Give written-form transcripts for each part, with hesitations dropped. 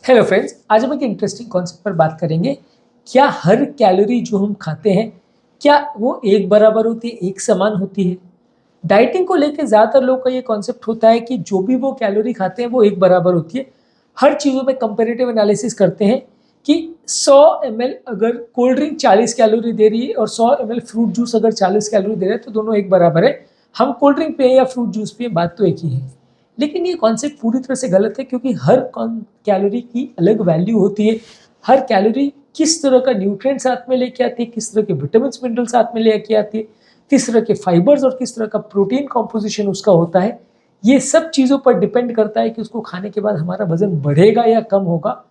Hello friends, आज हम एक इंटरेस्टिंग कॉन्सेप्ट पर बात करेंगे। क्या हर कैलोरी जो हम खाते हैं क्या वो एक बराबर होती है, एक समान होती है? डाइटिंग को लेकर ज़्यादातर लोग का ये कॉन्सेप्ट होता है कि जो भी वो कैलोरी खाते हैं वो एक बराबर होती है। हर चीज़ों में कंपैरेटिव एनालिसिस करते हैं कि 100 ml अगर कोल्ड ड्रिंक 40 कैलोरी दे रही है और 100 ml फ्रूट जूस अगर 40 कैलोरी दे रहा है तो दोनों एक बराबर है। हम कोल्ड ड्रिंक पिए या फ्रूट जूस पिए, बात तो एक ही है। लेकिन ये कॉन्सेप्ट पूरी तरह से गलत है, क्योंकि हर कैलोरी की अलग वैल्यू होती है। हर कैलोरी किस तरह का न्यूट्रिएंट साथ में लेके आती है, किस तरह के विटामिन मिनरल साथ में लेके आती है, किस तरह के फाइबर्स और किस तरह का प्रोटीन कॉम्पोजिशन उसका होता है, ये सब चीज़ों पर डिपेंड करता है कि उसको खाने के बाद हमारा वजन बढ़ेगा या कम होगा।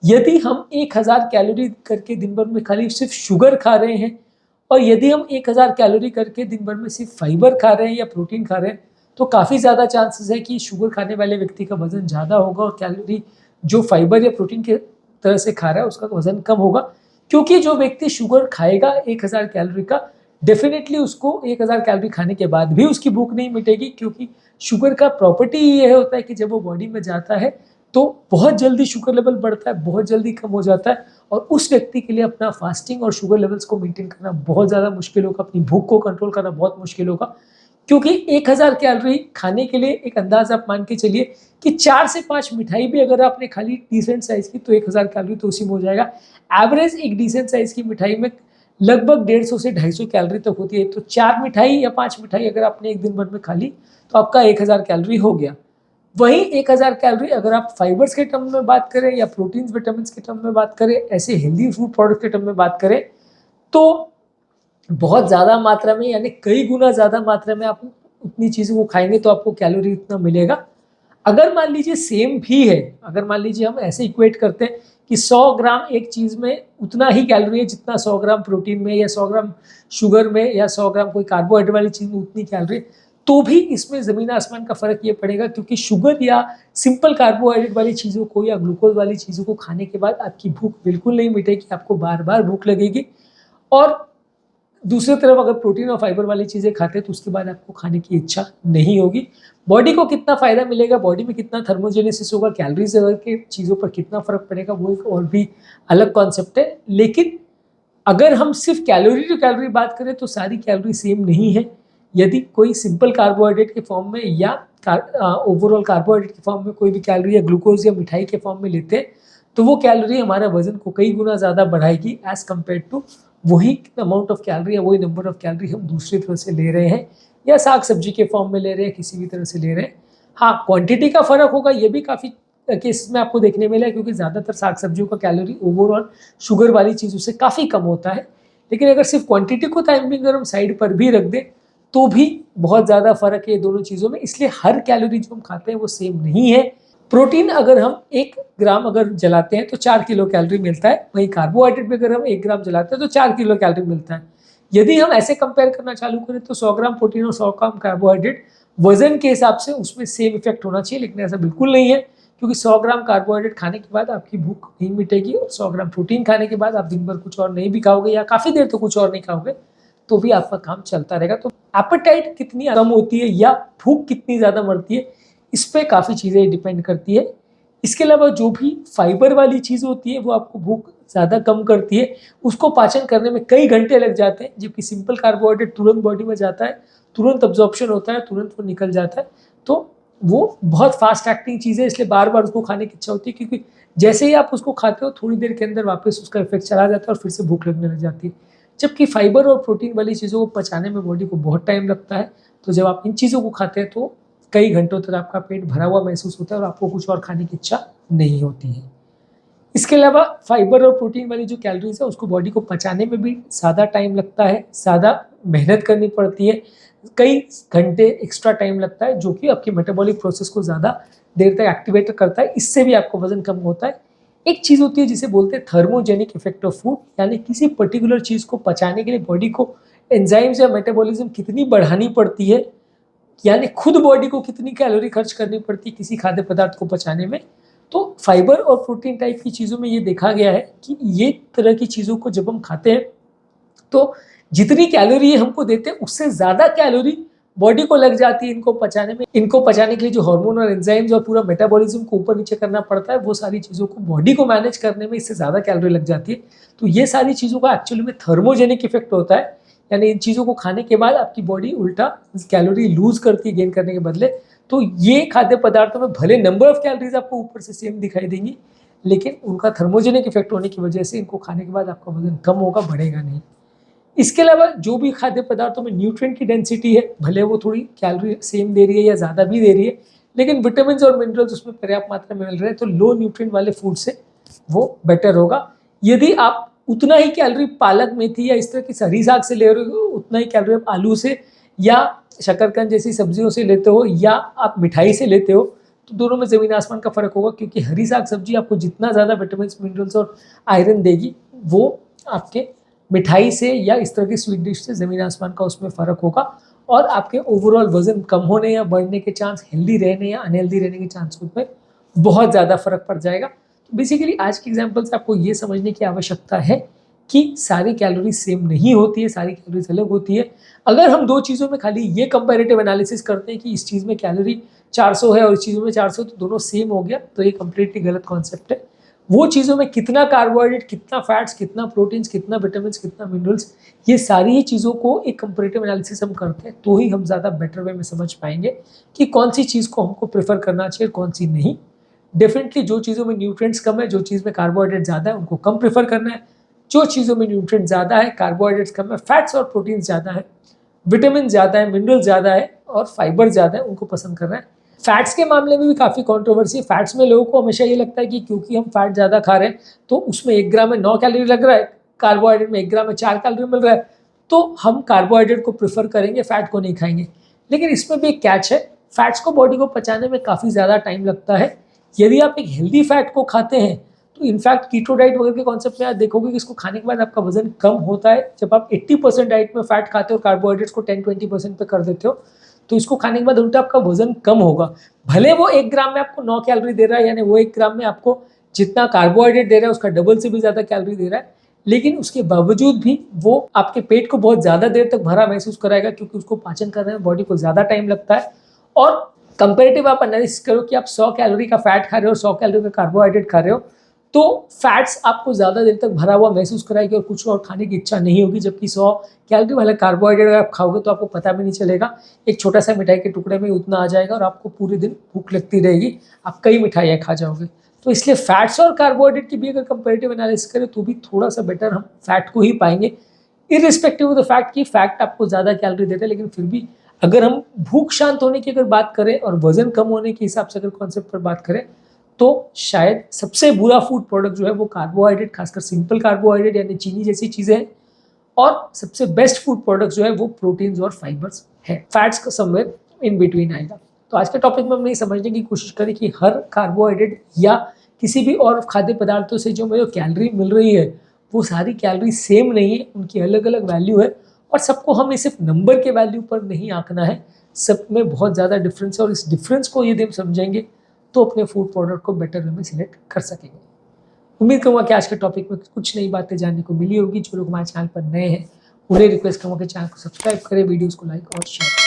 यदि हम 1000 कैलोरी करके दिन भर में खाली सिर्फ शुगर खा रहे हैं और यदि हम 1000 कैलोरी करके दिन भर में सिर्फ फाइबर खा रहे हैं या प्रोटीन खा रहे हैं, तो काफ़ी ज़्यादा चांसेस है कि शुगर खाने वाले व्यक्ति का वजन ज़्यादा होगा और कैलोरी जो फाइबर या प्रोटीन के तरह से खा रहा है उसका वजन कम होगा। क्योंकि जो व्यक्ति शुगर खाएगा 1000 कैलोरी का, डेफिनेटली उसको 1000 कैलोरी खाने के बाद भी उसकी भूख नहीं मिटेगी, क्योंकि शुगर का प्रॉपर्टी ये होता है कि जब वो बॉडी में जाता है तो बहुत जल्दी शुगर लेवल बढ़ता है, बहुत जल्दी कम हो जाता है और उस व्यक्ति के लिए अपना फास्टिंग और शुगर लेवल्स को मेंटेन करना बहुत ज़्यादा मुश्किल होगा, अपनी भूख को कंट्रोल करना बहुत मुश्किल होगा। क्योंकि 1000 कैलोरी खाने के लिए एक अंदाज आप मान के चलिए कि 4 से 5 मिठाई भी अगर आपने खा ली डिसेंट साइज़ की, तो 1000 कैलोरी तो उसी में हो जाएगा। एवरेज एक डिसेंट साइज़ की मिठाई में लगभग 150 से 250 कैलोरी तक होती है। तो 4 मिठाई या 5 मिठाई अगर आपने एक दिन भर में खा ली तो आपका 1000 कैलोरी हो गया। वहीं 1000 कैलोरी अगर आप फाइबर्स के टर्म में बात करें या प्रोटीन्स विटामिन के टर्म में बात करें, ऐसे हेल्दी फूड प्रोडक्ट के टर्म में बात करें, तो बहुत ज़्यादा मात्रा में यानी कई गुना ज़्यादा मात्रा में आप उतनी चीज़ों को खाएंगे तो आपको कैलोरी इतना मिलेगा। अगर मान लीजिए सेम भी है, अगर मान लीजिए हम ऐसे इक्वेट करते हैं कि 100 ग्राम एक चीज़ में उतना ही कैलोरी है जितना 100 ग्राम प्रोटीन में या 100 ग्राम शुगर में या 100 ग्राम कोई कार्बोहाइड्रेट वाली चीज़ में उतनी कैलोरी, तो भी इसमें ज़मीन आसमान का फ़र्क ये पड़ेगा, क्योंकि शुगर या सिंपल कार्बोहाइड्रेट वाली चीज़ों को या ग्लूकोज वाली चीज़ों को खाने के बाद आपकी भूख बिल्कुल नहीं मिटेगी, आपको बार बार भूख लगेगी। और दूसरी तरफ अगर प्रोटीन और फाइबर वाली चीज़ें खाते हैं तो उसके बाद आपको खाने की इच्छा नहीं होगी। बॉडी को कितना फ़ायदा मिलेगा, बॉडी में कितना थर्मोजेनेसिस होगा, कैलोरीज के चीज़ों पर कितना फ़र्क पड़ेगा, वो एक और भी अलग कॉन्सेप्ट है। लेकिन अगर हम सिर्फ कैलोरी टू कैलोरी बात करें तो सारी कैलोरी सेम नहीं है। यदि कोई सिंपल कार्बोहाइड्रेट के फॉर्म में या ओवरऑल कार्बोहाइड्रेट के फॉर्म में कोई भी कैलोरी या ग्लूकोज या मिठाई के फॉर्म में लेते हैं तो वो कैलोरी हमारा वजन को कई गुना ज़्यादा बढ़ाएगी एज कम्पेयर टू वही अमाउंट ऑफ कैलोरी या वही नंबर ऑफ कैलोरी हम दूसरी तरह से ले रहे हैं या साग सब्जी के फॉर्म में ले रहे हैं, किसी भी तरह से ले रहे हैं। हाँ, क्वांटिटी का फ़र्क होगा, ये भी काफ़ी केस में आपको देखने मिला है, क्योंकि ज़्यादातर साग सब्जियों का कैलोरी ओवरऑल शुगर वाली चीज़ों से काफ़ी कम होता है। लेकिन अगर सिर्फ क्वांटिटी को टाइम भी अगर हम साइड पर भी रख दें तो भी बहुत ज़्यादा फ़र्क है दोनों चीज़ों में। इसलिए हर कैलोरी जो हम खाते हैं वो सेम नहीं है। प्रोटीन अगर हम 1 ग्राम अगर जलाते हैं तो 4 किलो कैलोरी मिलता है, वहीं कार्बोहाइड्रेट भी अगर हम 1 ग्राम जलाते हैं तो 4 किलो कैलोरी मिलता है। यदि हम ऐसे कंपेयर करना चालू करें तो 100 ग्राम प्रोटीन और 100 ग्राम कार्बोहाइड्रेट वजन के हिसाब से उसमें सेम इफेक्ट होना चाहिए, लेकिन ऐसा बिल्कुल नहीं है, क्योंकि 100 ग्राम कार्बोहाइड्रेट खाने के बाद आपकी भूख नहीं मिटेगी और 100 ग्राम प्रोटीन खाने के बाद आप दिन भर कुछ और नहीं भी खाओगे या काफ़ी देर तो कुछ और नहीं खाओगे तो भी आपका काम चलता रहेगा। तो एपेटाइट कितनी कम होती है या भूख कितनी ज़्यादा मरती है, इस पर काफ़ी चीज़ें डिपेंड करती है। इसके अलावा जो भी फाइबर वाली चीज़ होती है वो आपको भूख ज़्यादा कम करती है, उसको पाचन करने में कई घंटे लग जाते हैं, जबकि सिंपल कार्बोहाइड्रेट तुरंत बॉडी में जाता है, तुरंत अब्जॉर्प्शन होता है, तुरंत वो निकल जाता है। तो वो बहुत फास्ट एक्टिंग चीज़ है, इसलिए बार बार उसको खाने की इच्छा होती है, क्योंकि जैसे ही आप उसको खाते हो थोड़ी देर के अंदर वापस उसका इफेक्ट चला जाता है और फिर से भूख लगने लग जाती है। जबकि फाइबर और प्रोटीन वाली चीज़ों को पचाने में बॉडी को बहुत टाइम लगता है, तो जब आप इन चीज़ों को खाते हैं तो कई घंटों तक आपका पेट भरा हुआ महसूस होता है और आपको कुछ और खाने की इच्छा नहीं होती है। इसके अलावा फाइबर और प्रोटीन वाली जो कैलोरीज है उसको बॉडी को पचाने में भी ज़्यादा टाइम लगता है, ज़्यादा मेहनत करनी पड़ती है, कई घंटे एक्स्ट्रा टाइम लगता है, जो कि आपकी मेटाबॉलिक प्रोसेस को ज़्यादा देर तक एक्टिवेट करता है। इससे भी आपको वजन कम होता है। एक चीज़ होती है जिसे बोलते हैं थर्मोजेनिक इफेक्ट ऑफ फूड, यानी किसी पर्टिकुलर चीज़ को पचाने के लिए बॉडी को एंजाइम्स या मेटाबॉलिज्म कितनी बढ़ानी पड़ती है, यानी खुद बॉडी को कितनी कैलोरी खर्च करनी पड़ती है किसी खाद्य पदार्थ को पचाने में। तो फाइबर और प्रोटीन टाइप की चीज़ों में ये देखा गया है कि ये तरह की चीज़ों को जब हम खाते हैं तो जितनी कैलोरी हमको देते हैं उससे ज़्यादा कैलोरी बॉडी को लग जाती है इनको पचाने में। इनको पचाने के लिए जो हार्मोन और एंजाइम्स और पूरा मेटाबॉलिज्म को ऊपर नीचे करना पड़ता है, वो सारी चीज़ों को बॉडी को मैनेज करने में इससे ज़्यादा कैलोरी लग जाती है। तो ये सारी चीज़ों का एक्चुअली में थर्मोजेनिक इफेक्ट होता है, यानी इन चीज़ों को खाने के बाद आपकी बॉडी उल्टा कैलोरी लूज करती है गेन करने के बदले। तो ये खाद्य पदार्थों में भले नंबर ऑफ कैलोरीज आपको ऊपर से सेम दिखाई देंगी, लेकिन उनका थर्मोजेनिक इफेक्ट होने की वजह से इनको खाने के बाद आपका वजन कम होगा, बढ़ेगा नहीं। इसके अलावा जो भी खाद्य पदार्थों में न्यूट्रिएंट की डेंसिटी है, भले वो थोड़ी कैलोरी सेम दे रही है या ज़्यादा भी दे रही है, लेकिन विटामिन और मिनरल्स उसमें पर्याप्त मात्रा में मिल रहे हैं, तो लो न्यूट्रिएंट वाले फूड से वो बेटर होगा। यदि आप उतना ही कैलोरी पालक मेथी या इस तरह की हरी साग से ले रहे हो, उतना ही कैलोरी आप आलू से या शकरकंद जैसी सब्जियों से लेते हो, या आप मिठाई से लेते हो, तो दोनों में ज़मीन आसमान का फ़र्क होगा। क्योंकि हरी साग सब्जी आपको जितना ज़्यादा विटामिन मिनरल्स और आयरन देगी, वो आपके मिठाई से या इस तरह की स्वीट डिश से ज़मीन आसमान का उसमें फ़र्क होगा, और आपके ओवरऑल वजन कम होने या बढ़ने के चांस, हेल्दी रहने या अनहेल्दी रहने के चांस में बहुत ज़्यादा फर्क पड़ जाएगा। तो बेसिकली आज की एग्जांपल से आपको ये समझने की आवश्यकता है कि सारी कैलोरी सेम नहीं होती है, सारी कैलोरीज अलग होती है। अगर हम दो चीज़ों में खाली ये कंपैरेटिव एनालिसिस करते हैं कि इस चीज़ में कैलोरी 400 है और इस चीज़ों में 400, तो दोनों सेम हो गया, तो ये कंप्लीटली गलत कॉन्सेप्ट है। वो चीज़ों में कितना कार्बोहाइड्रेट, कितना फैट्स, कितना प्रोटीन्स, कितना विटामिन, कितना मिनरल्स, ये सारी ही चीज़ों को एक कंपैरेटिव एनालिसिस हम करते हैं, तो ही हम ज़्यादा बेटर वे में समझ पाएंगे कि कौन सी चीज़ को हमको प्रेफर करना चाहिए, कौन सी नहीं। डेफिनेटली जो चीज़ों में न्यूट्रिएंट्स कम है, जो चीज़ में कार्बोहाइड्रेट ज़्यादा है, उनको कम प्रेफर करना है। जो चीज़ों में न्यूट्रिएंट ज़्यादा है, कार्बोहाइड्रेट्स कम है, फैट्स और प्रोटीन ज़्यादा है, विटामिन ज़्यादा है, मिनरल ज़्यादा है और फाइबर ज़्यादा है, उनको पसंद करना है। फैट्स के मामले में भी काफ़ी कंट्रोवर्सी है। फैट्स में लोगों को हमेशा ये लगता है कि क्योंकि हम फैट ज़्यादा खा रहे हैं, तो उसमें 1 ग्राम में 9 कैलोरी लग रहा है, कार्बोहाइड्रेट में 1 ग्राम में 4 कैलोरी मिल रहा है, तो हम कार्बोहाइड्रेट को प्रेफर करेंगे, फैट को नहीं खाएंगे। लेकिन इसमें भी एक कैच है, फैट्स को बॉडी को पचाने में काफ़ी ज़्यादा टाइम लगता है। यदि आप एक हेल्दी फैट को खाते हैं, तो इनफैक्ट कीटो डाइट वगैरह के कॉन्सेप्ट में आप देखोगे कि इसको खाने के बाद आपका वजन कम होता है। जब आप 80% डाइट में फैट खाते हो और कार्बोहाइड्रेट्स को 10-20% पे कर देते हो, तो इसको खाने के बाद उल्टा आपका वजन कम होगा। भले वो 1 ग्राम में आपको 9 कैलोरी दे रहा है, यानी वो 1 ग्राम में आपको जितना कार्बोहाइड्रेट दे रहा है उसका डबल से भी ज़्यादा कैलोरी दे रहा है, लेकिन उसके बावजूद भी वो आपके पेट को बहुत ज़्यादा देर तक भरा महसूस कराएगा, क्योंकि उसको पाचन करने में बॉडी को ज़्यादा टाइम लगता है। और कंपेरेटिव आप एनालिसिस करो कि आप 100 कैलोरी का फैट खा रहे हो और 100 कैलोरी का कार्बोहाइड्रेट खा रहे हो, तो फैट्स आपको ज़्यादा देर तक भरा हुआ महसूस कराएगी और कुछ और खाने की इच्छा नहीं होगी, जबकि 100 कैलोरी वाला कार्बोहाइड्रेट अगर आप खाओगे तो आपको पता भी नहीं चलेगा, एक छोटा सा मिठाई के टुकड़े में उतना आ जाएगा और आपको पूरे दिन भूख लगती रहेगी, आप कई मिठाइयाँ खा जाओगे। तो इसलिए फैट्स और कार्बोहाइड्रेट की भी अगर कंपेरेटिव एनालिसिस करें तो भी थोड़ा सा बेटर हम फैट को ही पाएंगे, इरिस्पेक्टिव ऑफ द फैक्ट कि फैक्ट आपको ज़्यादा कैलोरी देता है। लेकिन फिर भी अगर हम भूख शांत होने की अगर बात करें और वजन कम होने के हिसाब से अगर कॉन्सेप्ट पर बात करें, तो शायद सबसे बुरा फूड प्रोडक्ट जो है वो कार्बोहाइड्रेट, खासकर सिंपल कार्बोहाइड्रेट यानी चीनी जैसी चीज़ें हैं, और सबसे बेस्ट फूड प्रोडक्ट जो है वो प्रोटीन्स और फाइबर्स है। फैट्स का समवेयर इन बिटवीन आएगा। तो आज के टॉपिक में हमने ये समझने की कोशिश करी कि हर कार्बोहाइड्रेट या किसी भी और खाद्य पदार्थों से जो मुझे कैलोरी मिल रही है, वो सारी कैलोरी सेम नहीं है, उनकी अलग अलग वैल्यू है, और सबको हमें सिर्फ नंबर के वैल्यू पर नहीं आंकना है, सब में बहुत ज़्यादा डिफरेंस है। और इस डिफरेंस को यदि हम समझेंगे तो अपने फूड प्रोडक्ट को बेटर वे में सिलेक्ट कर सकेंगे। उम्मीद करूँगा कि आज के टॉपिक में कुछ नई बातें जानने को मिली होगी। जो लोग हमारे चैनल पर नए हैं, उन्हें रिक्वेस्ट करूँगा कि चैनल को सब्सक्राइब करें, वीडियोज़ को लाइक और शेयर करें।